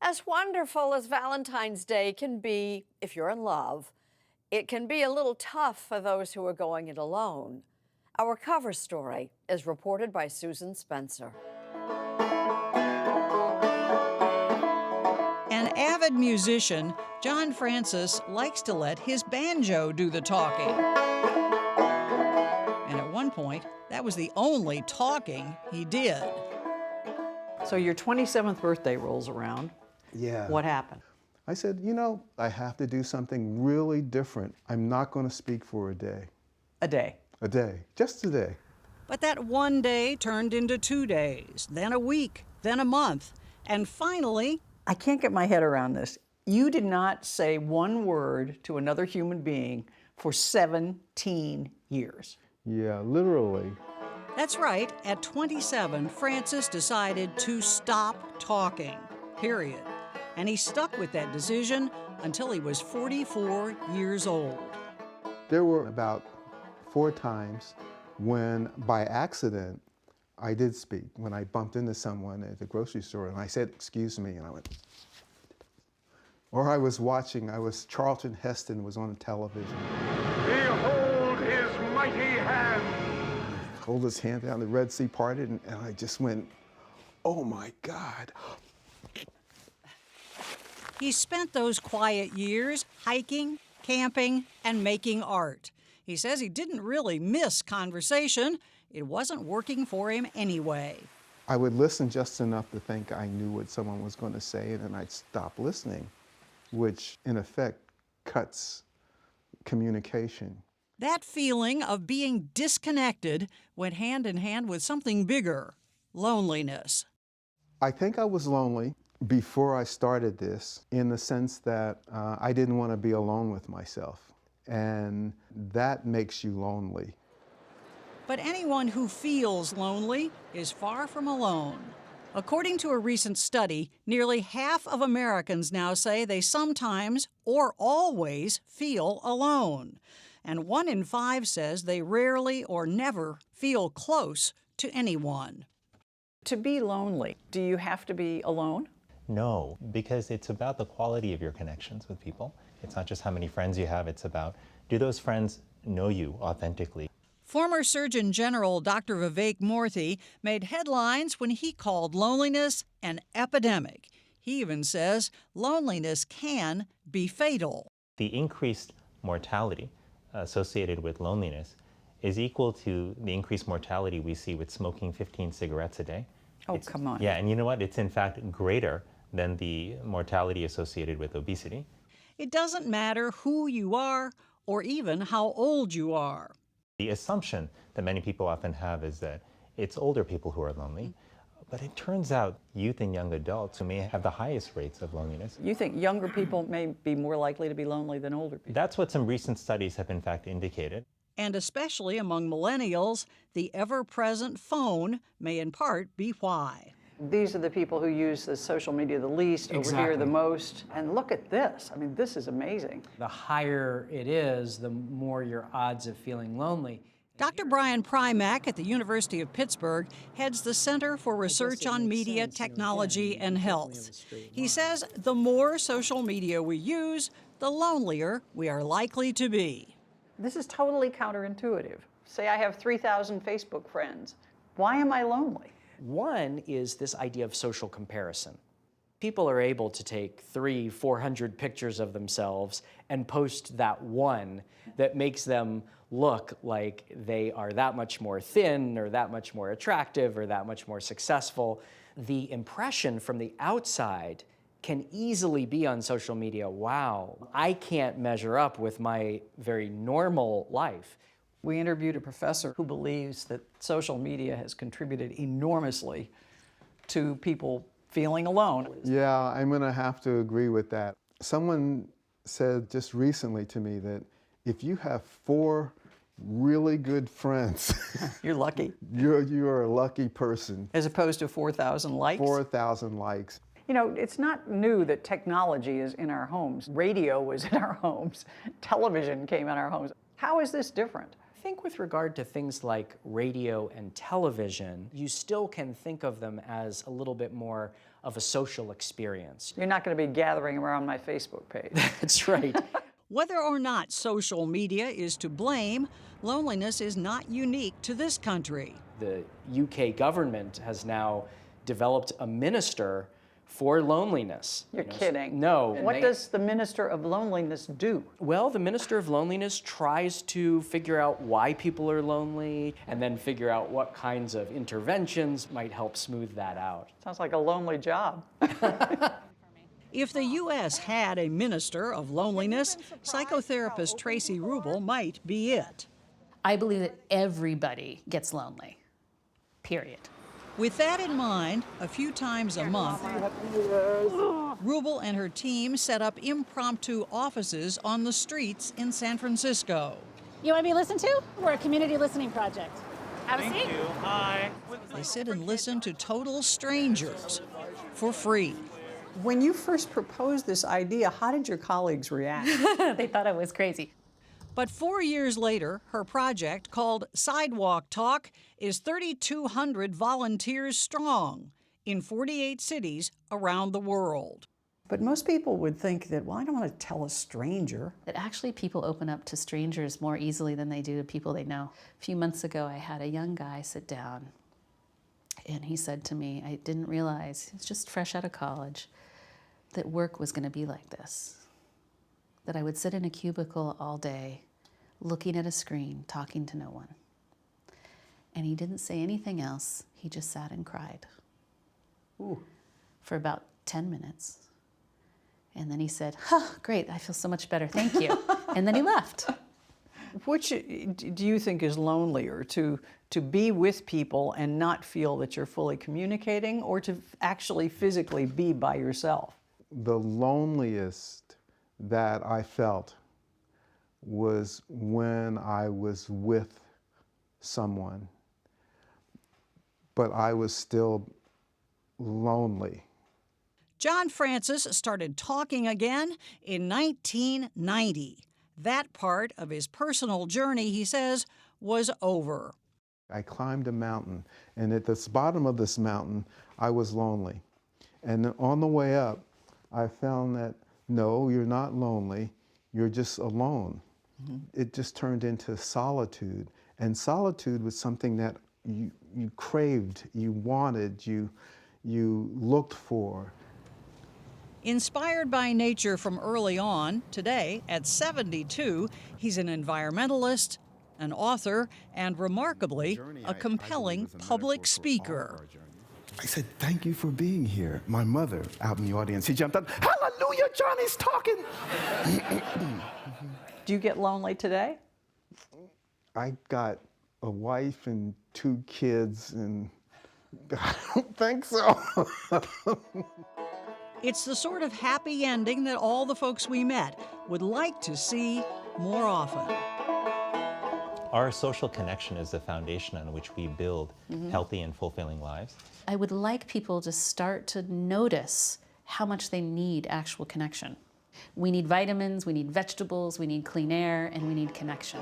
As wonderful as Valentine's Day can be if you're in love, it can be a little tough for those who are going it alone. Our cover story is reported by Susan Spencer. An avid musician, John Francis likes to let his banjo do the talking. And at one point, that was the only talking he did. So your 27th birthday rolls around. Yeah. What happened? I said, you know, I have to do something really different. I'm not going to speak for a day. A day. A day. Just a day. But that one day turned into 2 days, then a week, then a month, and finally... I can't get my head around this. You did not say one word to another human being for 17 years. Yeah, literally. That's right. At 27, Francis decided to stop talking, period. And he stuck with that decision until he was 44 years old. There were about 4 times when, by accident, I did speak. When I bumped into someone at the grocery store and I said, "Excuse me," and I went. Or I was watching, Charlton Heston was on the television. Behold his mighty hand. Hold his hand down, the Red Sea parted, and I just went, oh my God. He spent those quiet years hiking, camping, and making art. He says he didn't really miss conversation. It wasn't working for him anyway. I would listen just enough to think I knew what someone was going to say, and then I'd stop listening, which in effect cuts communication. That feeling of being disconnected went hand in hand with something bigger, loneliness. I think I was lonely before I started this, in the sense that I didn't want to be alone with myself, and that makes you lonely. But anyone who feels lonely is far from alone. According to a recent study, nearly half of Americans now say they sometimes or always feel alone. And 1 in 5 says they rarely or never feel close to anyone. To be lonely, do you have to be alone? No, because it's about the quality of your connections with people. It's not just how many friends you have, it's about, do those friends know you authentically? Former Surgeon General Dr. Vivek Murthy made headlines when he called loneliness an epidemic. He even says loneliness can be fatal. The increased mortality associated with loneliness is equal to the increased mortality we see with smoking 15 cigarettes a day. Come on. Yeah, and you know what? It's in fact greater than the mortality associated with obesity. It doesn't matter who you are or even how old you are. The assumption that many people often have is that it's older people who are lonely, but it turns out youth and young adults who may have the highest rates of loneliness. You think younger people may be more likely to be lonely than older people? That's what some recent studies have in fact indicated. And especially among millennials, the ever-present phone may in part be why. These are the people who use the social media the least, over here the most. And look at this. I mean, this is amazing. The higher it is, the more your odds of feeling lonely. Dr. Brian Primack at the University of Pittsburgh heads the Center for Research on Media, Technology, and Health. He says the more social media we use, the lonelier we are likely to be. This is totally counterintuitive. Say I have 3,000 Facebook friends. Why am I lonely? One is this idea of social comparison. People are able to take 300-400 pictures of themselves and post that one that makes them look like they are that much more thin or that much more attractive or that much more successful. The impression from the outside can easily be on social media, wow, I can't measure up with my very normal life. We interviewed a professor who believes that social media has contributed enormously to people feeling alone. Yeah, I'm going to have to agree with that. Someone said just recently to me that if you have 4 really good friends, You're lucky. you're a lucky person. As opposed to 4,000 likes. 4,000 likes. You know, it's not new that technology is in our homes. Radio was in our homes. Television came in our homes. How is this different? I think with regard to things like radio and television, you still can think of them as a little bit more of a social experience. You're not going to be gathering around my Facebook page. That's right. Whether or not social media is to blame, loneliness is not unique to this country. The UK government has now developed a minister for loneliness. You're kidding. No. What does the Minister of Loneliness do? Well, the Minister of Loneliness tries to figure out why people are lonely and then figure out what kinds of interventions might help smooth that out. Sounds like a lonely job. If the U.S. had a minister of loneliness, psychotherapist Tracy Rubel might be it. I believe that everybody gets lonely, period. With that in mind, a few times a month, Rubel and her team set up impromptu offices on the streets in San Francisco. You want to be listened to? We're a community listening project. Have a seat. Thank you. Hi. They sit and listen to total strangers for free. When you first proposed this idea, how did your colleagues react? They thought I was crazy. But 4 years later, her project, called Sidewalk Talk, is 3,200 volunteers strong in 48 cities around the world. But most people would think that, well, I don't want to tell a stranger. That actually people open up to strangers more easily than they do to people they know. A few months ago, I had a young guy sit down, and he said to me, I didn't realize, he's just fresh out of college, that work was going to be like this. That I would sit in a cubicle all day, looking at a screen, talking to no one. And he didn't say anything else. He just sat and cried. Ooh. For about 10 minutes. And then he said, great, I feel so much better, thank you. And then he left. Which do you think is lonelier, to be with people and not feel that you're fully communicating, or to actually physically be by yourself? The loneliest that I felt was when I was with someone, but I was still lonely. John Francis started talking again in 1990. That part of his personal journey, he says, was over. I climbed a mountain, and at the bottom of this mountain, I was lonely. And on the way up, I found that, no, you're not lonely, you're just alone. Mm-hmm. It just turned into solitude. And solitude was something that you craved, you wanted, you looked for. Inspired by nature from early on, today, at 72, he's an environmentalist, an author, and remarkably, a compelling public speaker. I said, thank you for being here. My mother, out in the audience, she jumped up, hallelujah, Johnny's talking. Do you get lonely today? I got a wife and 2 kids, and I don't think so. It's the sort of happy ending that all the folks we met would like to see more often. Our social connection is the foundation on which we build healthy and fulfilling lives. I would like people to start to notice how much they need actual connection. We need vitamins, we need vegetables, we need clean air, and we need connection.